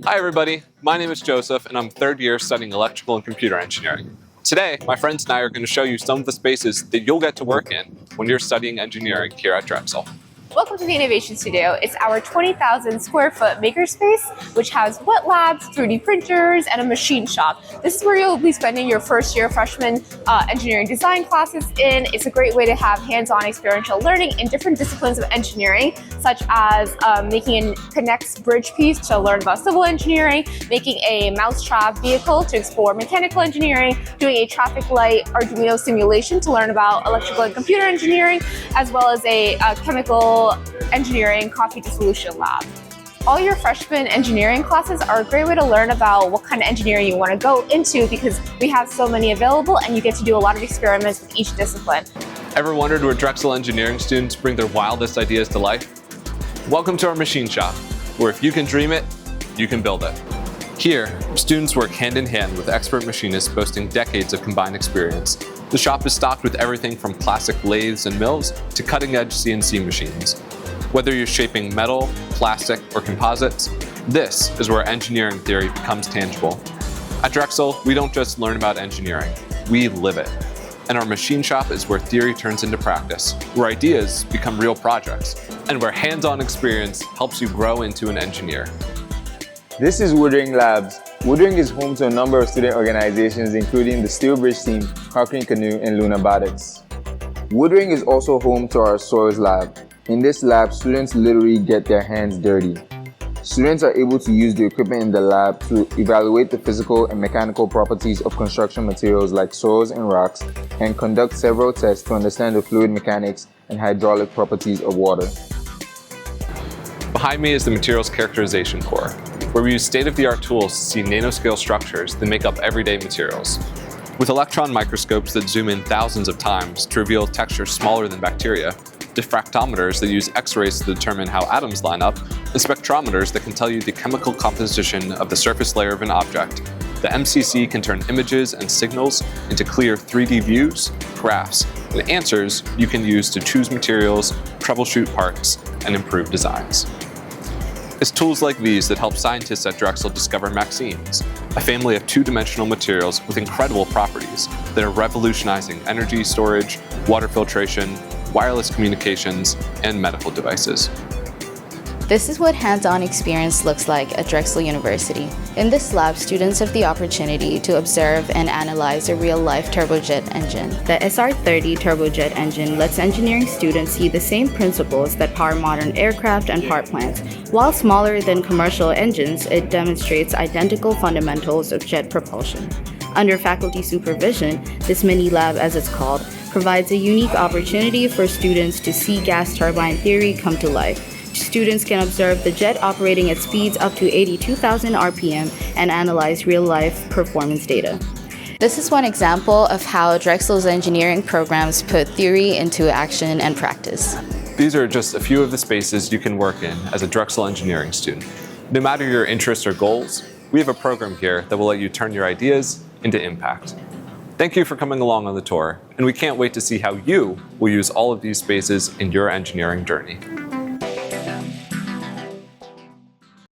Hi everybody, my name is Joseph and I'm third year studying electrical and computer engineering. Today, my friends and I are going to show you some of the spaces that you'll get to work in when you're studying engineering here at Drexel. Welcome to the Innovation Studio. It's our 20,000 square foot makerspace, which has wet labs, 3D printers, and a machine shop. This is where you'll be spending your first year freshman engineering design classes in. It's a great way to have hands-on experiential learning in different disciplines of engineering, such as making a Connects bridge piece to learn about civil engineering, making a mousetrap vehicle to explore mechanical engineering, doing a traffic light Arduino simulation to learn about electrical and computer engineering, as well as a chemical engineering coffee dissolution lab. All your freshman engineering classes are a great way to learn about what kind of engineering you want to go into because we have so many available and you get to do a lot of experiments with each discipline. Ever wondered where Drexel Engineering students bring their wildest ideas to life? Welcome to our machine shop, where if you can dream it, you can build it. Here, students work hand in hand with expert machinists boasting decades of combined experience. The shop is stocked with everything from classic lathes and mills to cutting-edge CNC machines. Whether you're shaping metal, plastic, or composites, this is where engineering theory becomes tangible. At Drexel, we don't just learn about engineering, we live it. And our machine shop is where theory turns into practice, where ideas become real projects, and where hands-on experience helps you grow into an engineer. This is Woodring Labs. Woodring is home to a number of student organizations including the Steel Bridge Team, Conquering Canoe, and Lunabatics. Woodring is also home to our Soils Lab. In this lab, students literally get their hands dirty. Students are able to use the equipment in the lab to evaluate the physical and mechanical properties of construction materials like soils and rocks and conduct several tests to understand the fluid mechanics and hydraulic properties of water. Behind me is the Materials Characterization Core, where we use state-of-the-art tools to see nanoscale structures that make up everyday materials. With electron microscopes that zoom in thousands of times to reveal textures smaller than bacteria, diffractometers that use X-rays to determine how atoms line up, and spectrometers that can tell you the chemical composition of the surface layer of an object, the MCC can turn images and signals into clear 3D views, graphs, and answers you can use to choose materials, troubleshoot parts, and improve designs. It's tools like these that help scientists at Drexel discover Maxines, a family of two-dimensional materials with incredible properties that are revolutionizing energy storage, water filtration, wireless communications, and medical devices. This is what hands-on experience looks like at Drexel University. In this lab, students have the opportunity to observe and analyze a real-life turbojet engine. The SR-30 turbojet engine lets engineering students see the same principles that power modern aircraft and power plants. While smaller than commercial engines, it demonstrates identical fundamentals of jet propulsion. Under faculty supervision, this mini-lab, as it's called, provides a unique opportunity for students to see gas turbine theory come to life. Students can observe the jet operating at speeds up to 82,000 RPM and analyze real-life performance data. This is one example of how Drexel's engineering programs put theory into action and practice. These are just a few of the spaces you can work in as a Drexel engineering student. No matter your interests or goals, we have a program here that will let you turn your ideas into impact. Thank you for coming along on the tour, and we can't wait to see how you will use all of these spaces in your engineering journey.